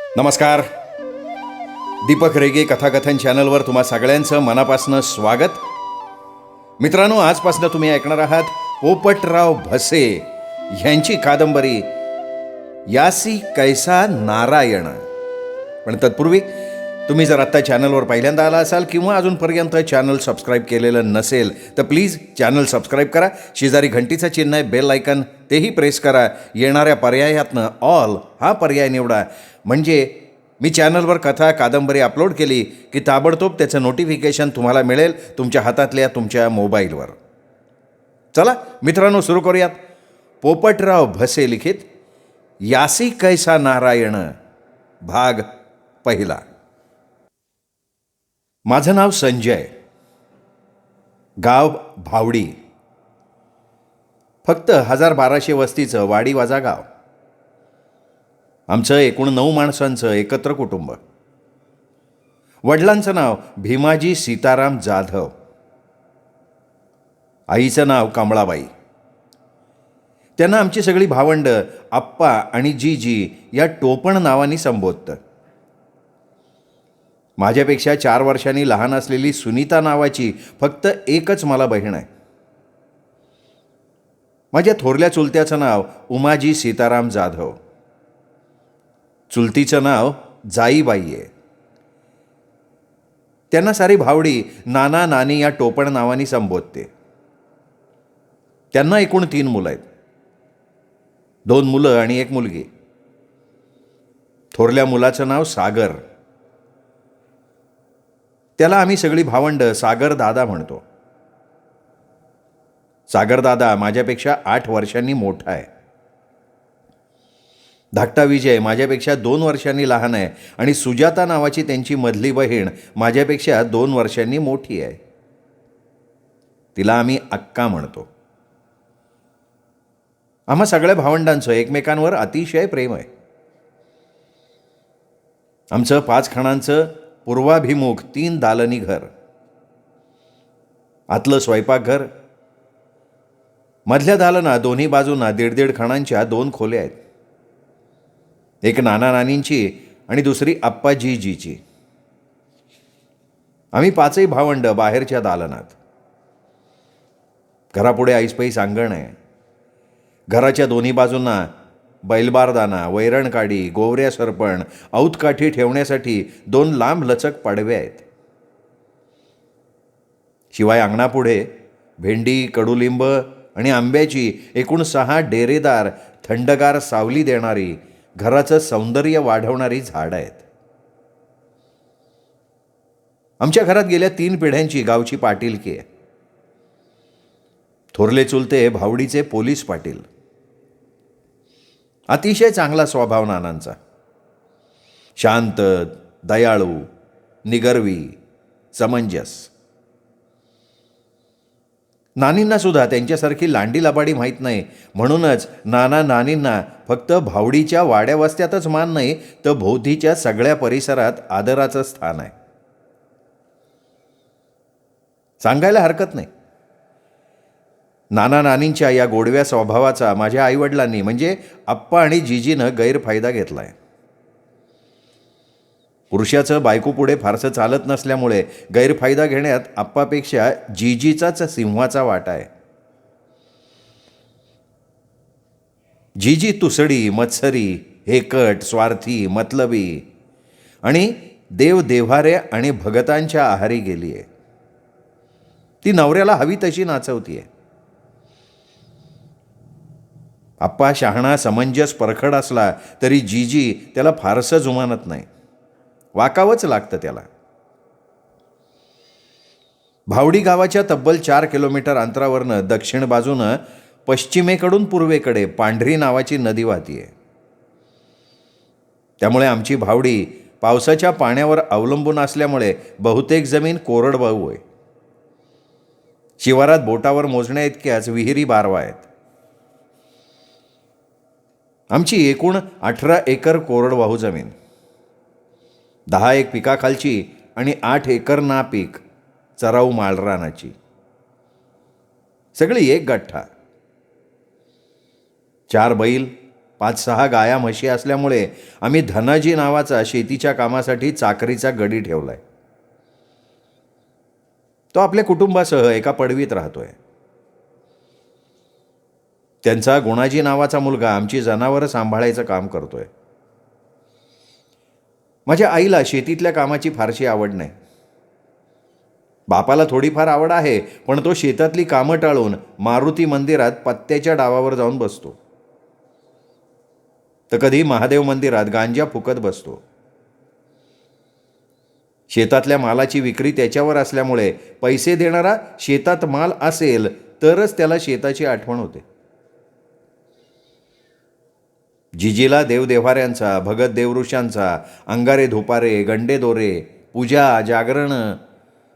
नमस्कार. दीपक रेगे कथाकथन चॅनलवर तुम्हा सगळ्यांचं मनापासून स्वागत. मित्रांनो, आजपासून तुम्ही ऐकणार आहात पोपटराव भसे यांची कादंबरी यासी कैसा नारायण. पण तत्पूर्वी तुम्ही जर आत्ता चॅनलवर पहिल्यांदा आला असाल किंवा अजूनपर्यंत चॅनल सबस्क्राईब केलेलं नसेल तर प्लीज चॅनल सबस्क्राईब करा. शेजारी घंटीचं चिन्ह आहे, बेल आयकन, तेही प्रेस करा. येणाऱ्या पर्यायातनं ऑल हा पर्याय निवडा, म्हणजे मी चॅनलवर कथा कादंबरी अपलोड केली की ताबडतोब त्याचं नोटिफिकेशन तुम्हाला मिळेल तुमच्या हातातल्या तुमच्या मोबाईलवर. चला मित्रांनो, सुरू करूयात. पोपटराव भसे लिखित यासी कैसा नारायण, भाग पहिला. माझं नाव संजय, गाव भावडी. फक्त 1200 वस्तीचं वाडीवाजा गाव. आमचं एकूण 9 माणसांचं एकत्र कुटुंब. वडिलांचं नाव भीमाजी सीताराम जाधव, आईचं नाव कमळाबाई. त्यांना आमची सगळी भावंडं आप्पा आणि जीजी या टोपण नावाने संबोधतं. माझ्यापेक्षा 4 वर्षांनी लहान असलेली सुनीता नावाची फक्त एकच मला बहीण आहे. माझ्या थोरल्या चुलत्याचं नाव उमाजी सीताराम जाधव, चुलतीचं नाव जाईबाई आहे. त्यांना सारी भावडी नाना नानी या टोपण नावाने संबोधते. त्यांना एकूण 3 मुलं आहेत, 2 मुलं आणि 1 मुलगी. थोरल्या मुलाचं नाव सागर. त्याला आम्ही सगळी भावंड सागर दादा म्हणतो. सागर दादा माझ्यापेक्षा 8 वर्षांनी मोठा आहे. धाकटा विजय माझ्यापेक्षा 2 वर्षांनी लहान आहे आणि सुजाता नावाची त्यांची मधली बहीण माझ्यापेक्षा 2 वर्षांनी मोठी आहे. तिला आम्ही अक्का म्हणतो. आम्हा सगळ्या भावंडांचं एकमेकांवर अतिशय प्रेम आहे. आमचं 5 खणांचं पूर्वाभिमुख 3 दालनी घर, आतलं स्वयंपाकघर, मधल्या दालना दोन्ही बाजूंना 1.5 खणांच्या 2 खोल्या आहेत. एक नाना नानींची आणि दुसरी आप्पा जीजीची. आम्ही 5ही भावंड बाहेरच्या दालनात. घरापुढे ऐसपैस अंगण आहे. घराच्या दोन्ही बाजूंना बैलबारदाना, वैरणकाडी, गोवऱ्या सरपण, औतकाठी ठेवण्यासाठी 2 लांब लचक पाडव्या आहेत. शिवाय अंगणापुढे भेंडी, कडुलिंब आणि आंब्याची एकूण 6 डेरेदार थंडगार सावली देणारी, घराचं सौंदर्य वाढवणारी झाडं आहेत. आमच्या घरात गेल्या 3 पिढ्यांची गावची पाटीलकी आहे. थोरले चुलते भावडीचे पोलीस पाटील. अतिशय चांगला स्वभाव नानांचा. शांत, दयाळू, निगर्वी, समंजस. नानींना सुद्धा त्यांच्यासारखी लांडी लबाडी माहीत नाही, म्हणूनच नाना नानींना फक्त भावडीच्या वाड्या वस्त्यातच मान नाही तर भोवतीच्या सगळ्या परिसरात आदराचं स्थान आहे. सांगायला हरकत नाही, नाना नानींच्या या गोडव्या स्वभावाचा माझ्या आईवडिलांनी म्हणजे आप्पा आणि जीजीनं गैरफायदा घेतला आहे. पुरुषाचं बायकोपुढे फारसं चालत नसल्यामुळे गैरफायदा घेण्यात आप्पापेक्षा जीजीचाच सिंहाचा वाटा आहे. जीजी तुसडी, मत्सरी, हेकट, स्वार्थी, मतलबी आणि देवदेव्हारे आणि भगतांच्या आहारी गेली आहे. ती नवऱ्याला हवी तशी नाचवती आहे. आप्पा शहाणा, समंजस, परखड असला तरी जीजी त्याला फारसं जुमानत नाही. वाकावंच लागतं त्याला. भावडी गावाच्या तब्बल 4 किलोमीटर अंतरावरनं दक्षिण बाजूनं पश्चिमेकडून पूर्वेकडे पांढरी नावाची नदी वाहतीये. त्यामुळे आमची भावडी पावसाच्या पाण्यावर अवलंबून असल्यामुळे बहुतेक जमीन कोरडवाहू आहे. शिवारात बोटावर मोजण्या इतक्याच विहिरी बारवा आहेत. आमची एकूण 18 एकर कोरडवाहू जमीन, 10 एक पिकाखालची आणि 8 एकर नापीक चराऊ माळरानाची. सगळी एक गठ्ठा. 4 बैल, 5-6 गाया म्हशी असल्यामुळे आम्ही धनाजी नावाचा शेतीच्या कामासाठी चाकरीचा गडी ठेवलाय. तो आपल्या कुटुंबासह एका पडवीत राहतोय. त्यांचा गुणाजी नावाचा मुलगा आमची जनावरं सांभाळायचं काम करतोय. माझ्या आईला शेतीतल्या कामाची फारशी आवड नाही. बापाला थोडीफार आवड आहे, पण तो शेतातली कामं टाळून मारुती मंदिरात पत्त्याच्या डावावर जाऊन बसतो, तर कधी महादेव मंदिरात गांजा फुकत बसतो. शेतातल्या मालाची विक्री त्याच्यावर असल्यामुळे पैसे देणारा शेतात माल असेल तरच त्याला शेताची आठवण होते. जिजीला देवदेव्हाऱ्यांचा, भगत देवऋषांचा, अंगारे धुपारे, गंडे दोरे, पूजा, जागरण,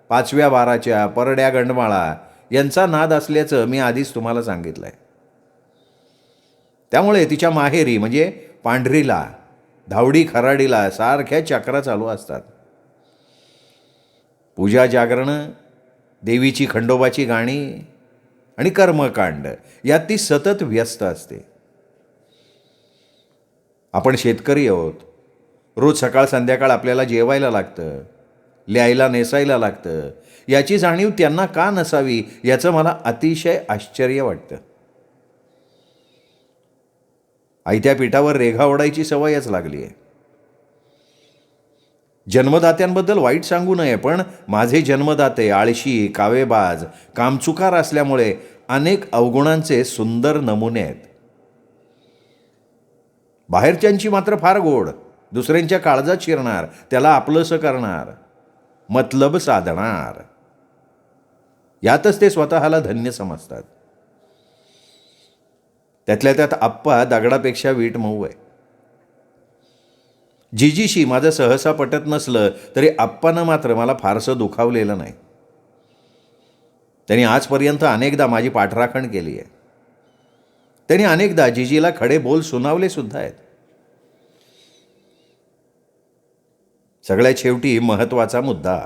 5व्या बाराच्या, परड्या गंडमाळा यांचा नाद असल्याचं मी आधीच तुम्हाला सांगितलं आहे. त्यामुळे तिच्या माहेरी म्हणजे पांढरीला, धावडी खराडीला सारख्या चक्रा चालू असतात. पूजा, जागरणं, देवीची खंडोबाची गाणी आणि कर्मकांड यात ती सतत व्यस्त असते. आपण शेतकरी आहोत. रोज सकाळ संध्याकाळ आपल्याला जेवायला लागतं, लिहायला नेसायला लागतं. याची जाणीव त्यांना का नसावी याचं मला अतिशय आश्चर्य वाटतं. आयत्या पिठावर रेघा ओढायची सवयच लागली आहे. जन्मदात्यांबद्दल वाईट सांगू नये, पण माझे जन्मदाते आळशी, कावेबाज, कामचुकार असल्यामुळे अनेक अवगुणांचे सुंदर नमुने आहेत. बाहेरच्यांची मात्र फार गोड, दुसऱ्यांच्या काळजात शिरणार, त्याला आपलंसं करणार, मतलब साधणार, यातच ते स्वतःला धन्य समजतात. त्यातल्या त्यात आप्पा दगडापेक्षा वीट मऊ आहे. जिजीशी माझं सहसा पटत नसलं तरी आप्पानं मात्र मला फारसं दुखावलेलं नाही. त्यांनी आजपर्यंत अनेकदा माझी पाठराखण केली आहे. त्यांनी अनेकदा जिजीला खडे बोल सुनावले सुद्धा आहेत. सगळ्यात शेवटी महत्त्वाचा मुद्दा,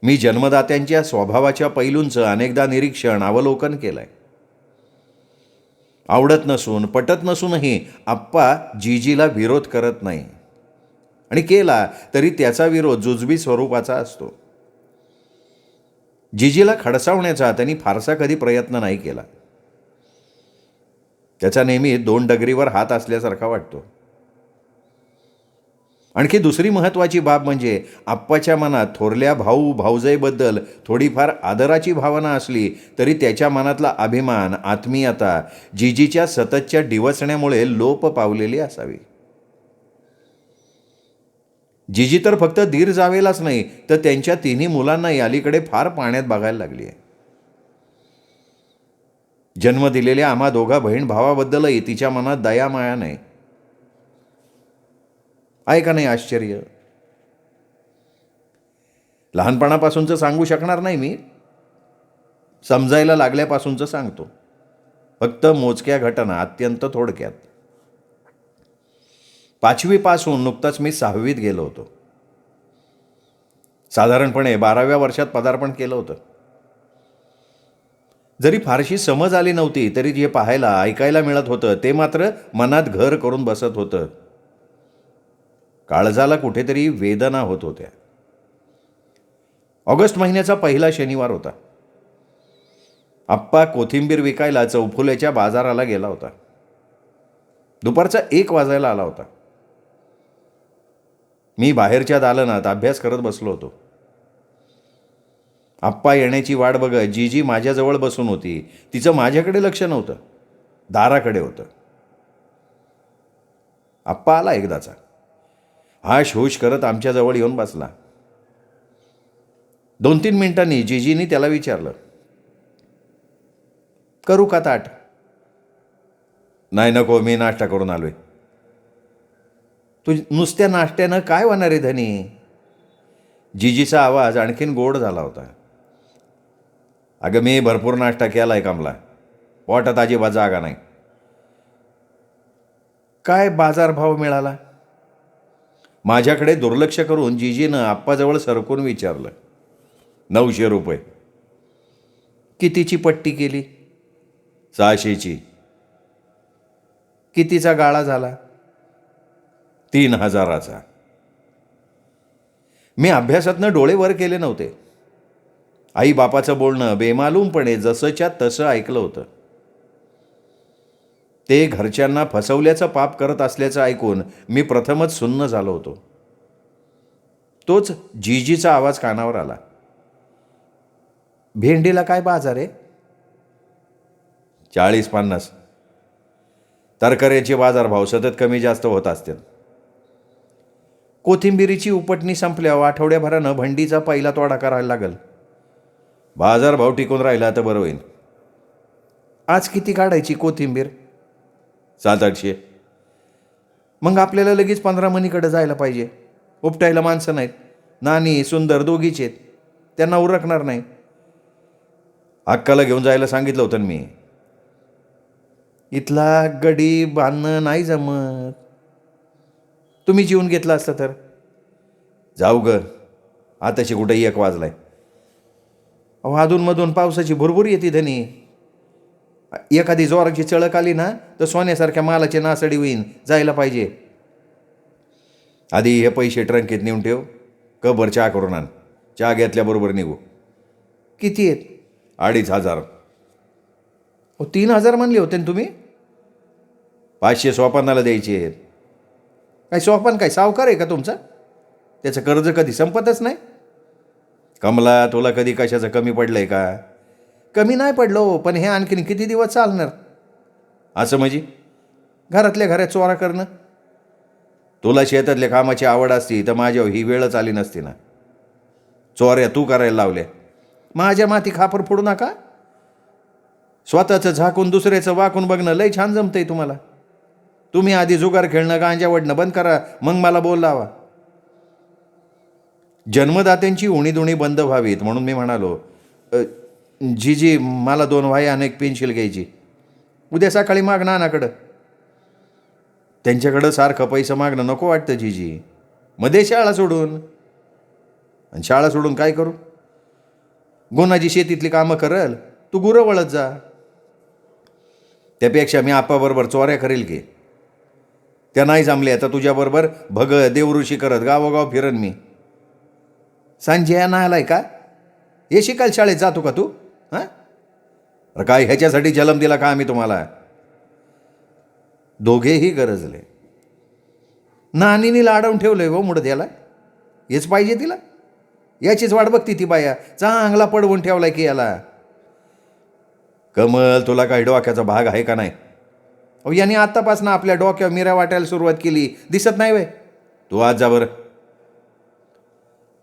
मी जन्मदात्यांच्या स्वभावाच्या पैलूंचं अनेकदा निरीक्षण, अवलोकन केलंय. आवडत नसून, पटत नसूनही आप्पा जिजीला विरोध करत नाही, आणि केला तरी त्याचा विरोध जुजबी स्वरूपाचा असतो. जिजीला खडसावण्याचा त्यांनी फारसा कधी प्रयत्न नाही केला. त्याचा नेहमी 2 डगरीवर हात असल्यासारखा वाटतो. आणखी दुसरी महत्त्वाची बाब म्हणजे आप्पाच्या मनात थोरल्या भाऊ भाऊजाईबद्दल थोडीफार आदराची भावना असली तरी त्याच्या मनातला अभिमान, आत्मीयता जिजीच्या सततच्या डिवचण्यामुळे लोप पावलेली असावी. जिजी तर फक्त दीर जावेलाच नाही, तर त्यांच्या 3 मुलांनाही अलीकडे फार पाण्यात बघायला लागली आहे. जन्म दिलेल्या आम्हा दोघा बहीण भावाबद्दलही तिच्या मनात दयामाया नाही. आहे का नाही आश्चर्य? लहानपणापासूनचं सांगू शकणार नाही मी, समजायला लागल्यापासूनचं सांगतो. फक्त मोजक्या घटना, अत्यंत थोडक्यात. 5वी पासून नुकताच मी 6वीत गेलो होतो. साधारणपणे 12व्या वर्षात पदार्पण केलं होतं. जरी फारशी समज आली नव्हती तरी जे पाहायला, ऐकायला मिळत होतं ते मात्र मनात घर करून बसत होतं. काळजाला कुठेतरी वेदना होत होत्या. ऑगस्ट महिन्याचा पहिला शनिवार होता. आप्पा कोथिंबीर विकायला चौफुल्याच्या बाजाराला गेला होता. दुपारचा 1 वाजायला आला होता. मी बाहेरच्या दालनात अभ्यास करत बसलो होतो. आप्पा येण्याची वाट बघत जिजी माझ्याजवळ बसून होती. तिचं माझ्याकडे लक्ष नव्हतं, दाराकडे होतं. आप्पा आला एकदाचा. हाश हुश करत आमच्याजवळ येऊन बसला. 2-3 मिनिटांनी जिजीनी त्याला विचारलं, करू का ताट? नाही नको, मी नाश्ता करून आलोय. तू नुसत्या नाश्त्यानं काय होणार आहे धनी? जिजीचा आवाज आणखीन गोड झाला होता. अगं मी भरपूर नाश्ता केलाय कमला, पोटात अजिबात जागा नाही. काय बाजारभाव मिळाला? माझ्याकडे दुर्लक्ष करून जिजीनं आप्पाजवळ सरकून विचारलं. 900 रुपये. कितीची पट्टी केली? 600ची. कितीचा गाळा झाला? 3,000चा. मी अभ्यासातनं डोळे वर केले नव्हते. आई बापाचं बोलणं बेमालूमपणे जसंच्या तसं ऐकलं होतं. ते घरच्यांना फसवल्याचं पाप करत असल्याचं ऐकून मी प्रथमच सुन्न झालो होतो. तोच जीजीचा आवाज कानावर आला. भेंडीला काय बाजार आहे? 40-50. तरकाऱ्याचे बाजारभाव सतत कमी जास्त होत असतात. कोथिंबिरीची उपटणी संपल्यावर आठवड्याभरानं भंडीचा पहिला तोडा करायला लागल. बाजारभाव टिकून राहिला तर बरं होईल. आज किती काढायची कोथिंबीर? 700-800. मग आपल्याला लगेच 15 मणीकडे जायला पाहिजे. उपटायला माणसं नाहीत. नानी सुंदर दोघीच आहेत. त्यांना उरकणार नाही. अक्काला घेऊन जायला सांगितलं होतं मी. इथला गडी बांधणं नाही जमत. तुम्ही जीवन घेतला असता तर. जाऊ ग, आताशी कुठे 1 वाजलाय. अहो, अधूनमधून पावसाची भुरभुर येते धनी. एखादी जोराची चळक आली ना तर सोन्यासारख्या मालाची नासडी होईन. जायला पाहिजे. आधी हे पैसे ट्रंकीत नेऊन ठेव. कबर चहा करून आण. चहा घेतल्याबरोबर निघू. किती आहेत? 2,500. 3,000 म्हणले होते ना तुम्ही? 500 सोपानाला द्यायचे आहेत. काय सोपान काय सावकार आहे का तुमचा? त्याचं कर्ज कधी संपतच नाही. कमला, तुला कधी कशाचं कमी पडलंय का? कमी नाही पडलो, पण हे आणखीन किती दिवस चालणार? असं म्हणजे घरातल्या घरात चोरा करणं. तुला शेतातल्या कामाची आवड असती तर माझ्यावर ही वेळच आली नसती ना. चोऱ्या तू करायला लावल्या. माझ्या माती खापर फोडू नका. स्वतःचं झाकून दुसऱ्याचं वाकून बघणं लय छान जमतंय तुम्हाला. तुम्ही आधी जुगार खेळणं गांजा वडणं बंद करा, मग मला बोल लावा. जन्मदात्यांची उणीदुणी बंद व्हावीत म्हणून मी म्हणालो, जीजी मला 2 वह्या आणि 1 पेन्सिल घ्यायची. उद्या सकाळी माग नानाकडं. त्यांच्याकडं सारखं पैसा मागणं नको वाटतं जीजी. मध्ये शाळा सोडून. आणि शाळा सोडून काय करू? गुणाची शेतीतली कामं करल. तू गुरं वळत जा. त्यापेक्षा मी आप्पाबरोबर चोऱ्या करेल की. त्या नाही जमल्या तर तुझ्याबरोबर देवऋषी करत गावोगाव फिरन मी. संजय ना आलाय का? हे शिकायला शाळेत जातो का तू? हां, अरे काय ह्याच्यासाठी जन्म दिला का आम्ही तुम्हाला? दोघेही गरजले. नानीने लाडवून ठेवलंय हो मुडद्याला. हेच पाहिजे तिला. याचीच वाट बघती ती बाया. चांगला पडवून ठेवलाय की याला. कमल, तुला काही डोक्याचा भाग आहे का नाही? अहो, यांनी आत्तापासून आपल्या डोक्यावर मिऱ्या वाटायला सुरुवात केली. दिसत नाही वय? तू आज जा बरं.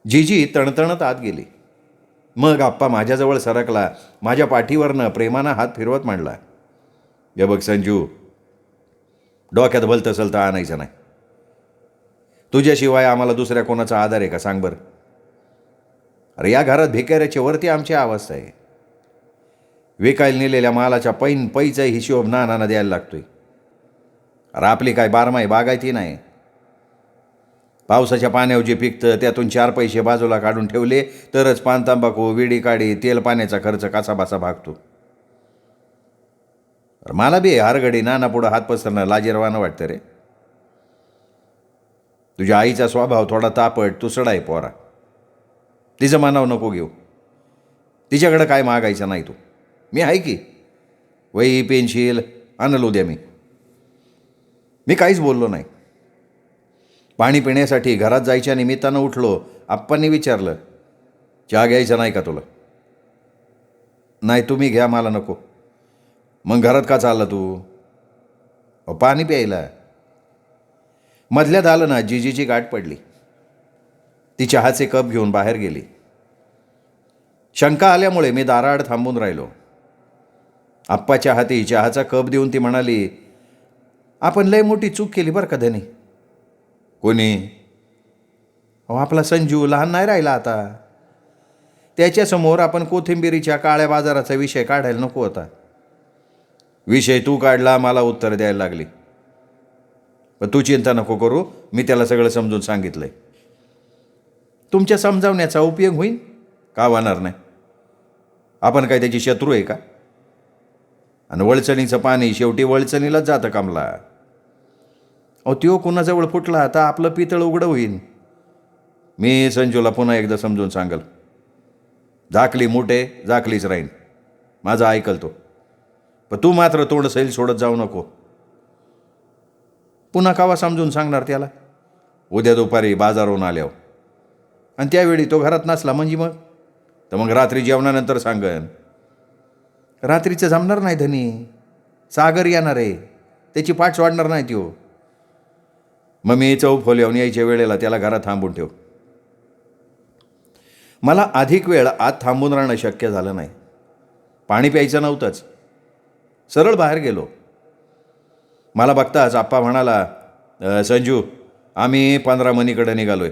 जीजी तणतणत आत गेली. मग आप्पा माझ्याजवळ सरकला. माझ्या पाठीवरनं प्रेमानं हात फिरवत मांडला. हे बघ संजू, डोक्यात भलतं सलतं आणायचं नाही. तुझ्याशिवाय आम्हाला दुसऱ्या कोणाचा आधार आहे का सांग बरं? अरे या घरात भिकाऱ्याच्या वरती आमची अवस्था आहे. विकायला नेलेल्या मालाच्या पैचा हिशोब नानांना द्यायला लागतोय. अरे आपली काय बारमाही बागायती नाही. पावसाच्या पाण्यावर जे पिकतं त्यातून 4 पैसे बाजूला काढून ठेवले तरच पान तंबाखू, विडी काडी, तेल पाण्याचा खर्च कसाबसा भागतो. मला बी हरगडी नाना पुढं हात पसरणं लाजिरवानं वाटतं रे. तुझ्या आईचा स्वभाव थोडा तापट तुसडा आहे पोरा. तिचं मानाव नको घेऊ. तिच्याकडं काय मागायचं नाही तू. मी आहे की. वही पेन्सिल आणलो उद्या मी काहीच बोललो नाही. पाणी पिण्यासाठी घरात जायच्या निमित्तानं उठलो. आप्पांनी विचारलं, चहा घ्यायचा नाही का तुला? नाही, तुम्ही घ्या, मला नको. मग घरात का चालला तू? पाणी प्यायला. मधल्यात आलं ना जीजीची गाठ पडली. ती चहाचे कप घेऊन बाहेर गेली. शंका आल्यामुळे मी दाराआड थांबून राहिलो. आप्पाच्या हाती चहाचा कप देऊन ती म्हणाली, आपण लय मोठी चूक केली बरं का धनी. कोणी? अहो, आपला संजू लहान नाही राहिला आता. त्याच्यासमोर आपण कोथिंबिरीच्या काळ्या बाजाराचा विषय काढायला नको होता. विषय तू काढला, मला उत्तर द्यायला लागली. पण तू चिंता नको करू, मी त्याला सगळं समजून सांगितलंय. तुमच्या समजावण्याचा उपयोग होईल का? होणार नाही. आपण काय त्याची शत्रू आहे का? आणि वळचणीचं पाणी शेवटी वळचणीलाच जातं कमला. अहो त्यो कुणाजवळ फुटला तर आपलं पितळ उघडं होईन. मी संजूला पुन्हा एकदा समजून सांगल. झाकली मुठे झाकलीच राहीन. माझा ऐकल तो. पण तू मात्र तोंड सैल सोडत जाऊ नको. पुन्हा कावा समजून सांगणार त्याला? उद्या दुपारी बाजारहून आल्यावर. आणि त्यावेळी तो घरात नसला म्हणजे मग रात्री जेवणानंतर सांगन. रात्रीचं जमणार नाही धनी. सागर येणार आहे, त्याची पाठ सोडणार नाही त्यो. मग मी चौफोल्याहून यायच्या वेळेला त्याला घरात थांबून ठेव. मला अधिक वेळ आत थांबून राहणं शक्य झालं नाही. पाणी प्यायचं नव्हतंच. सरळ बाहेर गेलो. मला बघताच आप्पा म्हणाला, संजू आम्ही 15 मनीकडे निघालोय.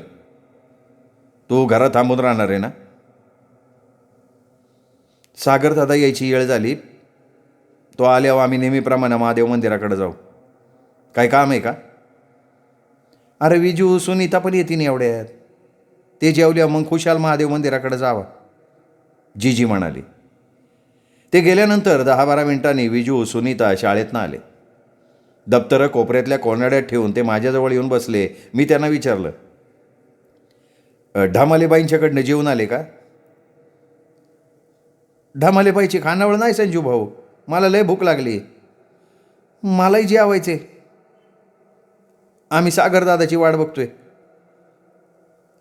तू घरात थांबून राहणार आहे ना? सागरदादा यायची वेळ झाली. तो आल्यावर आम्ही नेहमीप्रमाणे महादेव मंदिराकडे जाऊ. काय काम आहे का? अरे विजू सुनीता पण येते नाही एवढ्यात. ते जेवल्या मग खुशाल महादेव मंदिराकडे जावा, जीजी म्हणाली. ते गेल्यानंतर 10-12 मिनिटांनी विजू सुनीता शाळेतनं आले. दप्तरं कोपऱ्यातल्या कोनाड्यात ठेवून ते माझ्याजवळ येऊन बसले. मी त्यांना विचारलं, ढामालेबाईंच्याकडनं जेवून आले का? ढामालेबाईची खानावळ नाही संजू भाऊ, मला लय भूक लागली. मलाही जेवायचे. आम्ही सागरदादाची वाट बघतोय.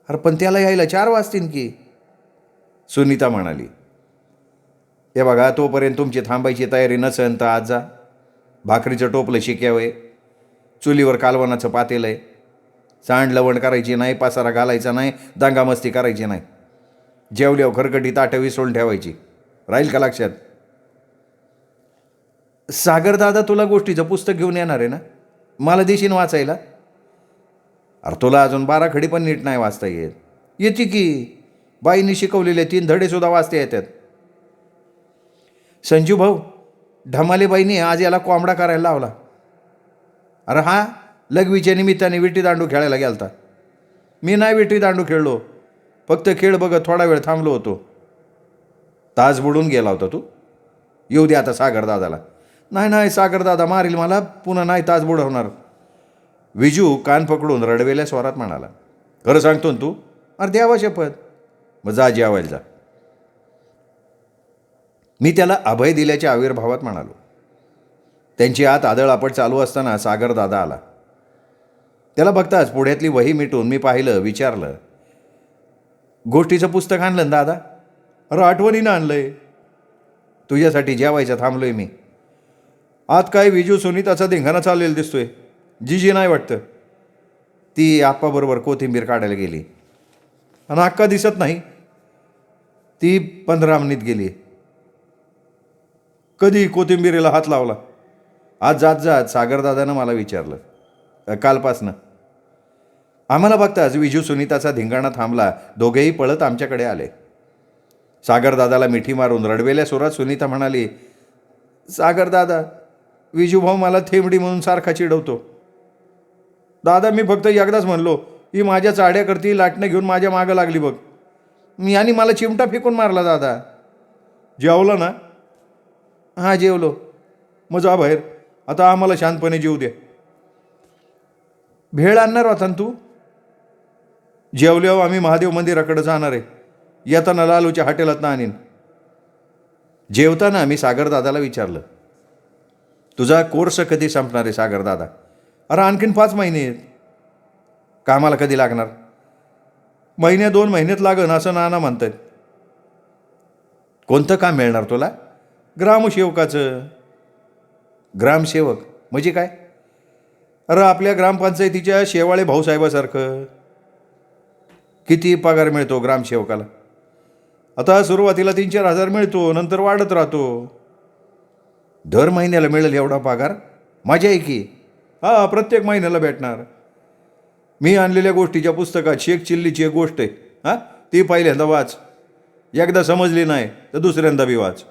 अरे पण त्याला यायला 4 वाजतील की, सुनीता म्हणाली. हे बघा, तोपर्यंत तुमची थांबायची तयारी नसेल तर आज जा. भाकरीचं टोपलं शिक्यावय, चुलीवर कालवणाचं पातेलं आहे. सांड लवण करायची नाही, पासारा घालायचा नाही, दांगामस्ती करायची नाही. जेवल्यावर खरकटी ताटं विसळून ठेवायची. राहील का लक्षात? सागरदादा तुला गोष्टीचं पुस्तक घेऊन येणार आहे ना? मला देशील वाचायला? अरे तुला अजून 12 खडी पण नीट नाही वाचता येत. येते की, बाईंनी शिकवलेले 3 धडेसुद्धा वाचता येतात. संजू भाऊ, ढमालेबाईंनी आज याला कोंबडा करायला लावला. अरे हा लघवीच्या निमित्ताने विटी दांडू खेळायला गेलता. मी नाही विटी दांडू खेळलो, फक्त खेळ बघत थोडा वेळ थांबलो होतो. तास बुडून गेला होता तू. येऊ दे आता सागरदादाला. नाही सागरदादा मारील मला, पुन्हा नाही तास बुडवणार. विजू कान पकडून रडवेल्या स्वरात म्हणाला. खरं सांगतो ना तू? अरे द्यावा शपथ. मग जा जेवायला जा. मी त्याला अभय दिल्याच्या आविर्भावात म्हणालो. त्यांची आत आदळआपट चालू असताना सागरदादा आला. त्याला बघताच पुढ्यातली वही मिटून मी पाहिलं, विचारलं, गोष्टीचं पुस्तक आणलं ना दादा? अरे आठवणीनं आणलंय. तुझ्यासाठी जेवायचं थांबलोय मी. आत काय विजू सुनीताचा धिंगाणा चाललेला दिसतोय. जीजी नाही वाटतं. ती आप्पाबरोबर कोथिंबीर काढायला गेली आणि अक्का दिसत नाही. ती 15 मिनिट गेली. कधी कोथिंबीरीला हात लावला? आज जात सागरदादानं मला विचारलं. कालपासनं. आम्हाला बघताच विजू सुनीताचा धिंगाणा थांबला. दोघेही पळत आमच्याकडे आले. सागरदादाला मिठी मारून रडवेल्या सुरात सुनीता म्हणाली, सागरदादा, विजूभाऊ मला थेंबडी म्हणून सारखा चिडवतो. दादा मी फक्त एकदाच म्हणलो, ही माझ्या चाड्या करती, लाटणं घेऊन माझ्या मागं लागली बघ. मी आणि मला चिमटा फेकून मारला. दादा जेवलं ना? हां जेवलो. मग जा बाहेर, आता आम्हाला शांतपणे जेवू दे. भेळ आणणार होता ना तू? जेवल्यावर आम्ही महादेव मंदिराकडे जाणार आहे. येताना लालूच्या हॉटेलात आणीन. जेवताना मी सागरदादाला विचारलं, तुझा कोर्स कधी संपणार आहे सागरदादा? अरे आणखीन 5 महिने आहेत. कामाला कधी लागणार? 1-2 महिन्यात लागन असं नाना म्हणतात. कोणतं काम मिळणार तुला? ग्रामसेवकाचं. ग्रामसेवक म्हणजे काय? अरे आपल्या ग्रामपंचायतीच्या शेवाळे भाऊसाहेबासारखं. किती पगार मिळतो ग्रामसेवकाला? आता सुरुवातीला 3-4 हजार मिळतो, नंतर वाढत राहतो. दर महिन्याला मिळेल एवढा पगार? मजा आहे की. हां प्रत्येक महिन्याला भेटणार. मी आणलेल्या गोष्टीच्या पुस्तकात शेख चिल्लीची एक गोष्ट आहे. हां ती पहिल्यांदा वाच. एकदा समजली नाही तर दुसऱ्यांदा बी वाच.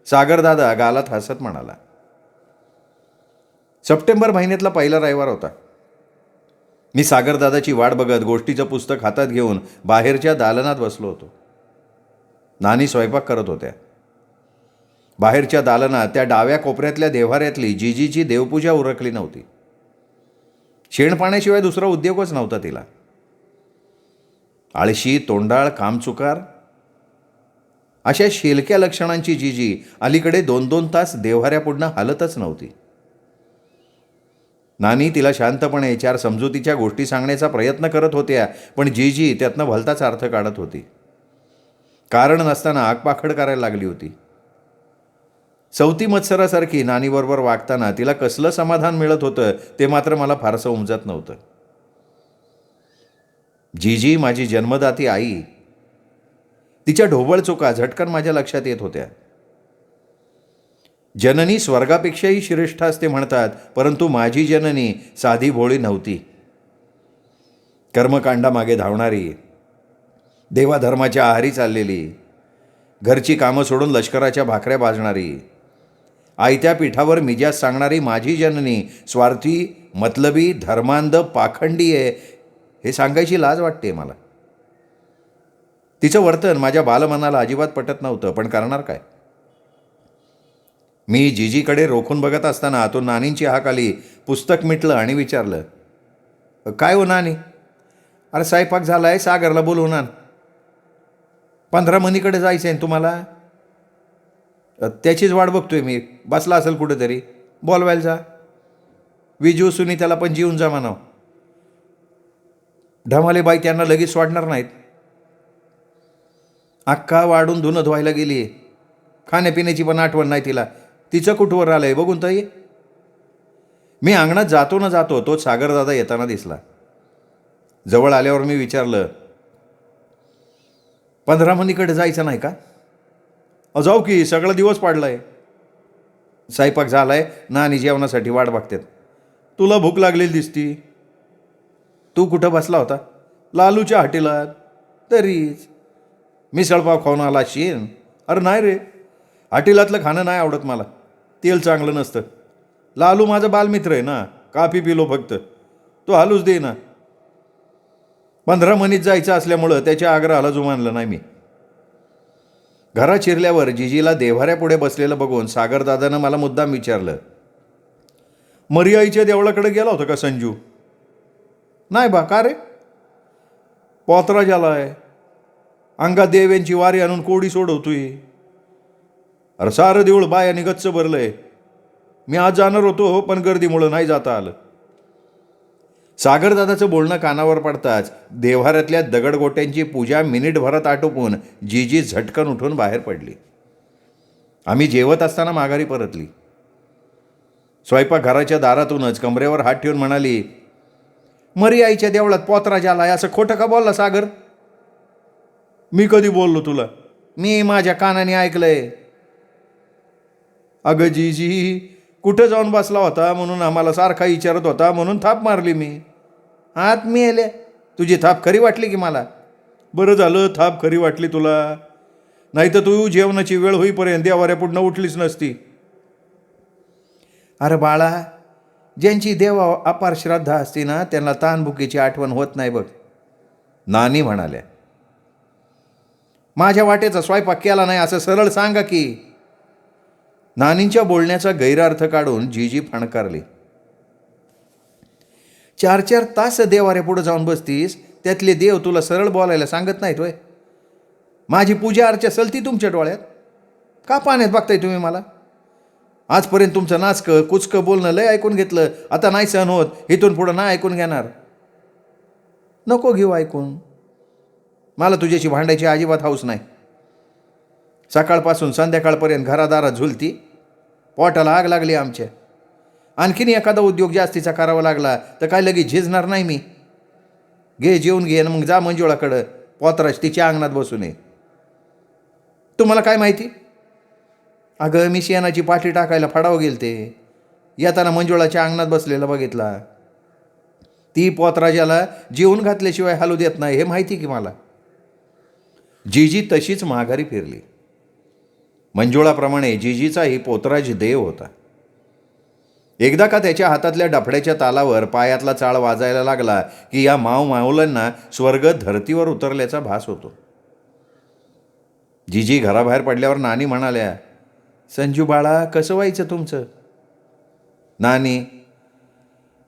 सागरदादा गालात हसत म्हणाला. सप्टेंबर महिन्यातला पहिला रविवार होता. मी सागरदादाची वाट बघत गोष्टीचं पुस्तक हातात घेऊन बाहेरच्या दालनात बसलो होतो. नानी स्वयंपाक करत होत्या. बाहेरच्या दालनात त्या डाव्या कोपऱ्यातल्या देव्हाऱ्यातली जीजीची देवपूजा उरकली नव्हती. शेणपाण्याशिवाय दुसरा उद्योगच नव्हता तिला. आळशी, तोंडाळ, कामचुकार अशा शेलक्या लक्षणांची जीजी अलीकडे 2-2 तास देव्हाऱ्यापुढनं हालतच नव्हती. नानी तिला शांतपणे 4 समजुतीच्या गोष्टी सांगण्याचा प्रयत्न करत होत्या, पण जीजी त्यातनं भलताच अर्थ काढत होती. कारण नसताना आगपाखड करायला लागली होती. सवती मत्सरासारखी नानीबरोबर वागताना तिला कसलं समाधान मिळत होतं ते मात्र मला फारसं उमजत नव्हतं. जीजी माझी जन्मदाती आई, तिच्या ढोबळ चुका झटकन माझ्या लक्षात येत होत्या. जननी स्वर्गापेक्षाही श्रेष्ठ असते म्हणतात, परंतु माझी जननी साधी भोळी नव्हती. कर्मकांडामागे धावणारी, देवाधर्माच्या आहारी चाललेली, घरची कामं सोडून लष्कराच्या भाकऱ्या भाजणारी, आयत्या पिठावर मिजाज सांगणारी माझी जननी स्वार्थी, मतलबी, धर्मांध, पाखंडी आहे हे सांगायची लाज वाटते मला. तिचं वर्तन माझ्या बालमनाला अजिबात पटत नव्हतं, पण करणार काय. मी जीजीकडे रोखून बघत असताना तो नानींची हाक आली. पुस्तक मिटलं आणि विचारलं, काय हो नानी? अरे स्वयंपाक झालाय, सागरला बोलवून आण. 15 मनीकडे जायचं आहे तुम्हाला? त्याचीच वाट बघतोय मी. बसला असेल कुठेतरी, बोलवायला जा. विजू सुनीताला पण जीवन जा म्हणाव. ढमाले बाई त्यांना लगेच सोडणार नाहीत. अख्खा वाढून धुणं धुवायला गेली. खाण्यापिण्याची पण आठवण नाही तिला. तिचं कुठवर आलंय बघून ताई. मी अंगणात जातो ना जातो तोच सागरदादा येताना दिसला. जवळ आल्यावर मी विचारलं, 15 मनीकडे जायचं नाही का? जाऊ की, सगळा दिवस पाडलाय. स्वयंपाक झालाय, नानी जेवणासाठी वाट बघतात. तुला भूक लागलेली दिसती. तू कुठं बसला होता? लालूच्या हॉटेलात. तरीच मिसळपाव खाऊन आला शीन? अरे नाही रे, हॉटेलातलं खाणं नाही आवडत मला. तेल चांगलं नसतं. लालू माझा बालमित्र आहे ना, काफी पिलो फक्त. तो हालूच दे ना. 15 मनीत जायचं असल्यामुळं त्याच्या आग्रहाला जुमानलं नाही मी. घरात शिरल्यावर जीजीला देव्हाऱ्यापुढे बसलेलं बघून सागरदादानं मला मुद्दाम विचारलं, मरियाईच्या देवळाकडे गेला होता का संजू? नाही बा, का रे? पोतरा झालाय. अंगात देव्यांची वारी आणून कोडी सोडवतोय. अरे सारं देऊळ बायाने गच्च भरलंय. मी आज जाणार होतो, पण गर्दीमुळं नाही जाता आलं. सागरदादाचं बोलणं कानावर पडताच देव्हाऱ्यातल्या दगडगोट्यांची पूजा मिनिटभरात आटोपून जीजी झटकन उठून बाहेर पडली. आम्ही जेवत असताना माघारी परतली. स्वयंपाकघराच्या दारातूनच कमरेवर हात ठेवून म्हणाली, मरियाईच्या देवळात पोतरा झालाय असं खोटं का बोलला सागर? मी कधी बोललो तुला? मी माझ्या कानाने ऐकलंय. अगं जीजी, कुठं जाऊन बसला होता म्हणून आम्हाला सारखा विचारत होता, म्हणून थाप मारली मी. आत मी आले. तुझी थाप खरी वाटली की मला? बरं झालं थाप खरी वाटली तुला, नाही तर तू जेवणाची वेळ होईपर्यंत देवाऱ्यापुढनं उठलीच नसती. अरे बाळा, ज्यांची देवा अपार श्रद्धा असते ना त्यांना तानभुकीची आठवण होत नाही बघ, नानी म्हणाल्या. माझ्या वाटेचा स्वयंपाक केला नाही असं सरळ सांगा की. नानींच्या बोलण्याचा गैरअर्थ काढून जीजी फणकारली. 4-4 तास देवाऱ्या पुढे जाऊन बसतीस, त्यातले देव तुला सरळ बोलायला सांगत नाहीत होय? माझी पूजा अर्चा सलती तुमच्या डोळ्यात? का पाण्यात बघताय तुम्ही मला? आजपर्यंत तुमचं नाचकं कुचकं बोलणं लय ऐकून घेतलं, आता नाही सहन होत, इथून पुढं नाही ऐकून घेणार. नको घेऊ ऐकून. मला तुझ्याशी भांडायची अजिबात हौस नाही. सकाळपासून संध्याकाळपर्यंत घरादारात झुलती, पोटाला आग लागली आमच्या. आणखीन एखादा उद्योग जास्तीचा करावा लागला तर काय लगेच झिजणार नाही मी. घे जेवून घे, मग जा मंजुळाकडं, पोतराच तिच्या अंगणात बसू नये. तुम्हाला काय माहिती? अगं मी शेणाची पाठी टाकायला फडावं गेलते, येताना मंजुळाच्या अंगणात बसलेला बघितला. ती पोतराजाला जेवून घातल्याशिवाय हालू देत नाही हे माहिती की मला. जीजी तशीच माघारी फिरली. मंजुळाप्रमाणे जीजीचाही पोतराज देव होता. एकदा का त्याच्या हातातल्या डफड्याच्या तालावर पायातला चाळ वाजायला लागला की या माऊलांना स्वर्ग धर्तीवर उतरल्याचा भास होतो. जीजी घराबाहेर पडल्यावर नानी म्हणाल्या, संजू बाळा कसं व्हायचं तुमचं? नानी,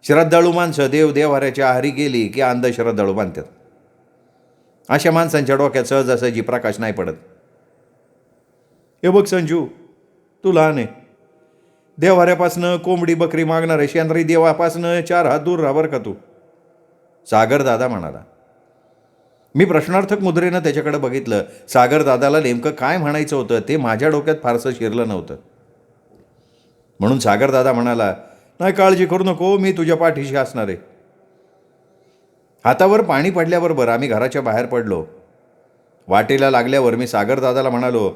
श्रद्धाळू माणसं देवाऱ्याच्या आहारी गेली की अंधश्रद्धाळू बांधतात. अशा माणसांच्या डोक्यात सहजासहजी प्रकाश नाही पडत. हे बघ संजू, तू लहान आहे. देवाऱ्यापासनं कोंबडी बकरी मागणारे शेंद्री देवापासनं 4 हात दूर राहा बरं का तू, सागर दादा म्हणाला. मी प्रश्नार्थक मुद्रेनं त्याच्याकडे बघितलं. सागर दादाला नेमकं काय म्हणायचं होतं ते माझ्या डोक्यात फारसं शिरलं नव्हतं. म्हणून सागर दादा म्हणाला, नाही काळजी करू नको, मी तुझ्या पाठीशी असणार आहे. हातावर पाणी पडल्याबरोबर आम्ही घराच्या बाहेर पडलो. वाटेला लागल्यावर मी सागर दादाला म्हणालो,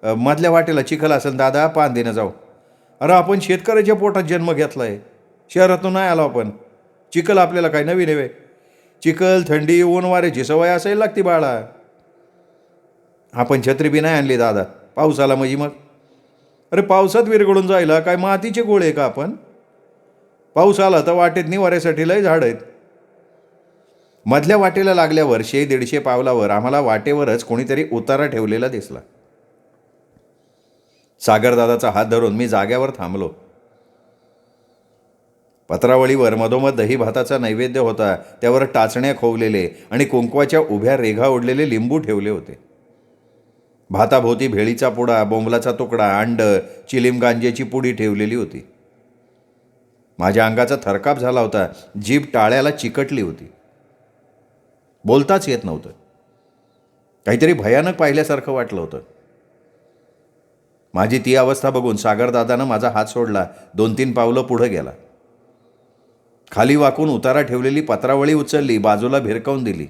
मधल्या वाटेला चिखल असेल दादा, पान देणं जाऊ. अरे आपण शेतकऱ्याच्या पोटात जन्म घेतला आहे, शहरातून नाही आलो आपण. चिखल आपल्याला काही नवीन हवे. चिखल, थंडी, ऊन वाऱ्याची सवय असायला लागते बाळा. आपण छत्री बी नाही आणली दादा, पाऊस आला म्हणजे मग. अरे पावसात विरघळून जायला काय मातीचे गोळे का आपण? पाऊस आला तर वाटेत निवाऱ्यासाठी लय झाड आहेत. मधल्या वाटेला लागल्यावर 100-150 पावलावर आम्हाला वाटेवरच कोणीतरी उतारा ठेवलेला दिसला. सागरदादाचा हात धरून मी जाग्यावर थांबलो. पत्रावळीवर मधोमध दही भाताचा नैवेद्य होता. त्यावर टाचण्या खोवलेले आणि कुंकवाच्या उभ्या रेघा ओढलेले लिंबू ठेवले होते. भाताभोवती भेळीचा पुडा, बोंबलाचा तुकडा, अंड, चिलीम गांजेची पुडी ठेवलेली होती. माझ्या अंगाचा थरकाप झाला होता. जीभ टाळ्याला चिकटली होती. बोलताच येत नव्हतं. काहीतरी भयानक पाहिल्यासारखं वाटलं होतं. माझी ती अवस्था बघून सागरदादानं माझा हात सोडला. 2-3 पावलं पुढं गेला. खाली वाकून उतारा ठेवलेली पत्रावळी उचलली, बाजूला भिरकावून दिली.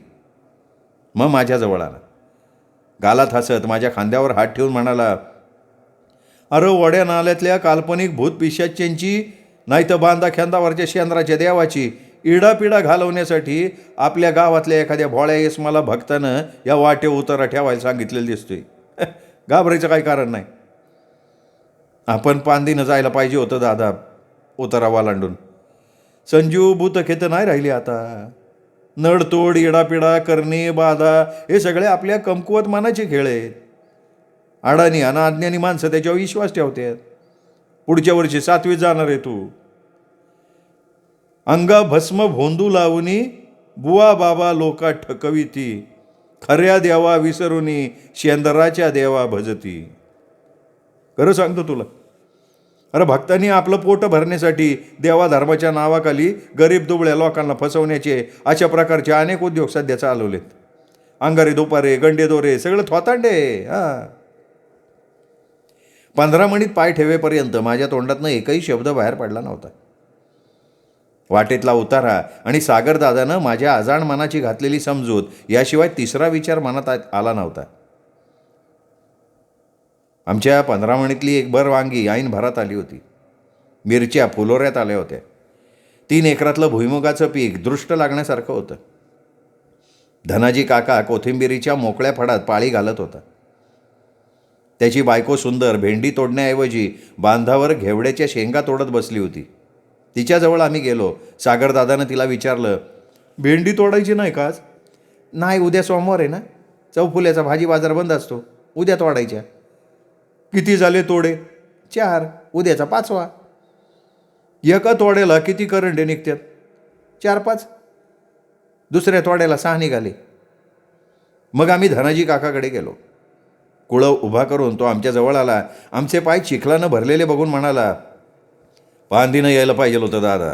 मग माझ्याजवळ आला. गालात हसत माझ्या खांद्यावर हात ठेवून म्हणाला, अरे वड्या नाल्यातल्या काल्पनिक भूत पिशाच्यांची नाही तर बांधा खेंदावरच्या शेंद्राच्या देवाची इडापिडा घालवण्यासाठी आपल्या गावातल्या एखाद्या भोळ्या येसमाला भक्तानं या वाटे उतारा ठेवायला सांगितलेलं दिसतोय. घाबरायचं काही कारण नाही. आपण पांदीनं जायला पाहिजे होतं दादा उतारा वालांडून. संजू, भूतखेत नाही राहिली आता. नडतोड, इडापिडा, करणे, बाधा हे सगळे आपल्या कमकुवत मनाचे खेळ आहेत. अडाणी आणि अज्ञानी माणसं त्याच्यावर विश्वास ठेवतात. पुढच्या वर्षी 7वीत जाणार आहे तू. अंगा भस्म भोंदू लावणी बुवा बाबा लोका ठकविती, खऱ्या देवा विसरुनी शेंदराच्या देवा भजती. खरं सांगतो तुला, अरे भक्तांनी आपलं पोट भरण्यासाठी देवा धर्माच्या नावाखाली गरीब दुबळ्या लोकांना फसवण्याचे अशा प्रकारचे अनेक उद्योग सध्या चालवलेत. अंगारे दुपारे, गंडे दोरे सगळं थोतांडे. 15 मिनिट पाय ठेवेपर्यंत माझ्या तोंडातनं एकही शब्द बाहेर पडला नव्हता. वाटेतला उतारा आणि सागरदादानं माझ्या अजाण मनाची घातलेली समजूत याशिवाय तिसरा विचार मनात आला नव्हता. आमच्या 15 मिनिटली एक भर वांगी ऐन भरात आली होती. मिरच्या फुलोऱ्यात आल्या होत्या. 3 एकरातलं भुईमुगाचं पीक दृष्ट लागण्यासारखं होतं. धनाजी काका कोथिंबिरीच्या मोकळ्या फडात पाळी घालत होता. त्याची बायको सुंदर भेंडी तोडण्याऐवजी बांधावर घेवड्याच्या शेंगा तोडत बसली होती. तिच्याजवळ आम्ही गेलो. सागरदादानं तिला विचारलं, भेंडी तोडायची नाही का आज? नाही, उद्या सोमवार आहे ना, चौफुल्याचा भाजी बाजार बंद असतो, उद्या तोडायच्या. किती झाले तोडे? 4, उद्याचा 5वा. एका तोड्याला किती करंडे निघतात? 4-5. दुसऱ्या तोड्याला 6 निघाले. मग आम्ही धनाजी काकाकडे गेलो. कुळव उभा करून तो आमच्याजवळ आला. आमचे पाय चिखलानं भरलेले बघून म्हणाला, पांदीनं यायला पाहिजे होतं दादा.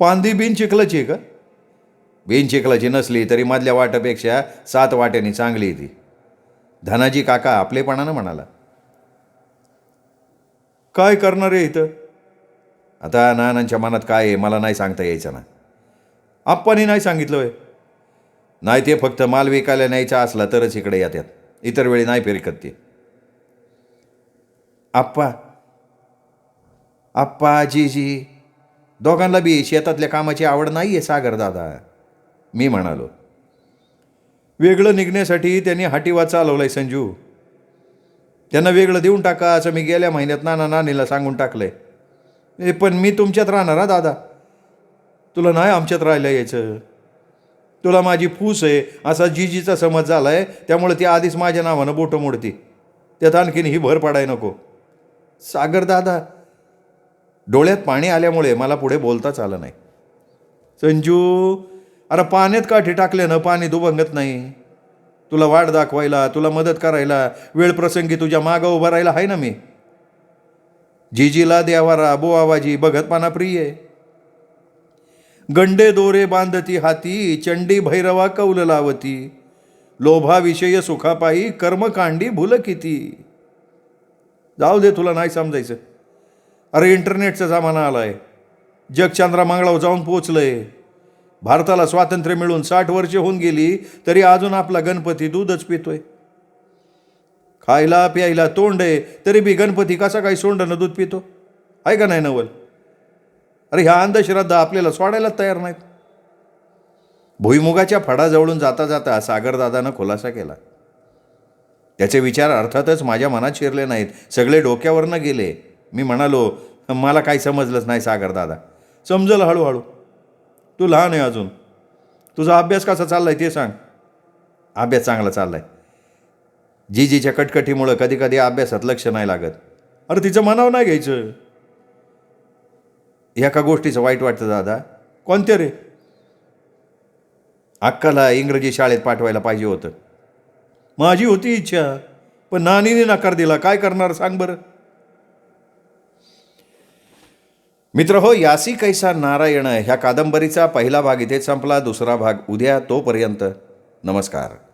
पांदी बिन चिखलाची आहे का? बिन चिखलाची नसली तरी मधल्या वाटापेक्षा 7 वाट्यांनी चांगली ती. धनाजी काका आपलेपणानं म्हणाला. काय करणार आहे इथं? आता नानांच्या मनात काय आहे मला नाही सांगता यायचं ना. आप्पानी नाही सांगितलं होय? नाही, ते फक्त माल विकायला न्यायचा असला तरच इकडे येतात, इतर वेळी नाही फिरकत ते. आप्पा जीजी दोघांना बी शेतातल्या कामाची आवड नाही आहे सागरदादा, मी म्हणालो. वेगळं निघण्यासाठी त्यांनी हाटीवा चालवलाय संजू. त्यांना वेगळं देऊन टाका असं मी गेल्या महिन्यात नानीला सांगून टाकलंय. पण मी तुमच्यात राहणार हा दादा, तुला नाही आमच्यात राहायला यायचं. तुला माझी फूस आहे असा जीजीचा समज झाला आहे, त्यामुळे ती आधीच माझ्या नावानं बोटं मोडती. त्यात आणखीन ही भर पाडाय नको. सागरदादा, डोळ्यात पाणी आल्यामुळे मला पुढे बोलताच आलं नाही. संजू, अरे पाण्यात काठी टाकल्यानं पाणी दुभंगत नाही. तुला वाट दाखवायला, तुला मदत करायला, वेळप्रसंगी तुझ्या मागं उभं राहायला आहे ना मी. जिजीला द्यावारा बोआवाजी बघतपणा प्रिय. गंडे दोरे बांधती हाती, चंडी भैरवा कौल लावती. लोभा विषय सुखापायी, कर्मकांडी भूल किती. जाऊ दे, तुला नाही समजायचं. अरे इंटरनेटचा जमाना आलाय. जग चंद्रामंगळावर जाऊन पोचलंय. भारताला स्वातंत्र्य मिळून 60 वर्षे होऊन गेली, तरी अजून आपला गणपती दूधच पितोय. खायला प्यायला तोंड आहे, तरी बी गणपती कसा काही सोंडनं दूध पितो, आहे का नाही नवल? अरे ह्या अंधश्रद्धा आपल्याला सोडायला तयार नाहीत. भुईमुगाच्या फडाजवळून जाता जाता सागरदादानं खुलासा केला. त्याचे विचार अर्थातच माझ्या मनात शिरले नाहीत, सगळे डोक्यावरनं गेले. मी म्हणालो, मला काही समजलंच नाही सागरदादा. समजलं हळूहळू. तू लहान आहे अजून. तुझा अभ्यास कसा चाललाय ते सांग. अभ्यास चांगला चाललाय. जीजीच्या कटकटीमुळं कधी कधी अभ्यासात लक्ष नाही लागत. अरे तिचं मनावर नाही घ्यायचं. एका गोष्टीचं वाईट वाटतं दादा. कोणत्या रे? अक्काला इंग्रजी शाळेत पाठवायला पाहिजे होतं. माझी होती इच्छा, पण नानीने नकार दिला. काय करणार सांग बरं. मित्र हो, यासी कैसा नारायण ह्या कादंबरीचा पहिला भाग इथे संपला. दुसरा भाग उद्या. तोपर्यंत नमस्कार.